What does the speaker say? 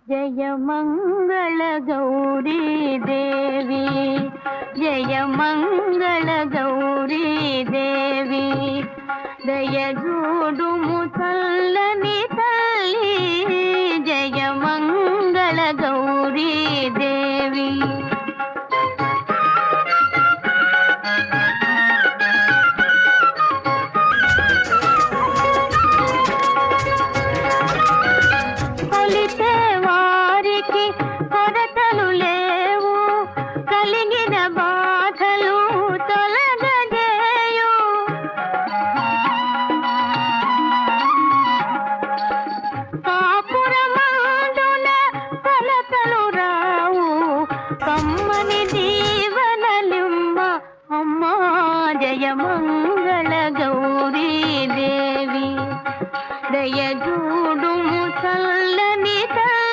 జయ మంగళ గౌరీ దేవి, జయ మంగళ గౌరీ దేవి, దయ చూడుము చల్లని తల్లి, జయ మంగళ గౌరీ దేవి. కొలితే వారికి కొరతలు లేవు, కలిగిన బాధలు తొలగజేయు. కాపురమందున కలతలు రావు, కమ్మని దీవనలిమ్మ అమ్మా జయ మంగళ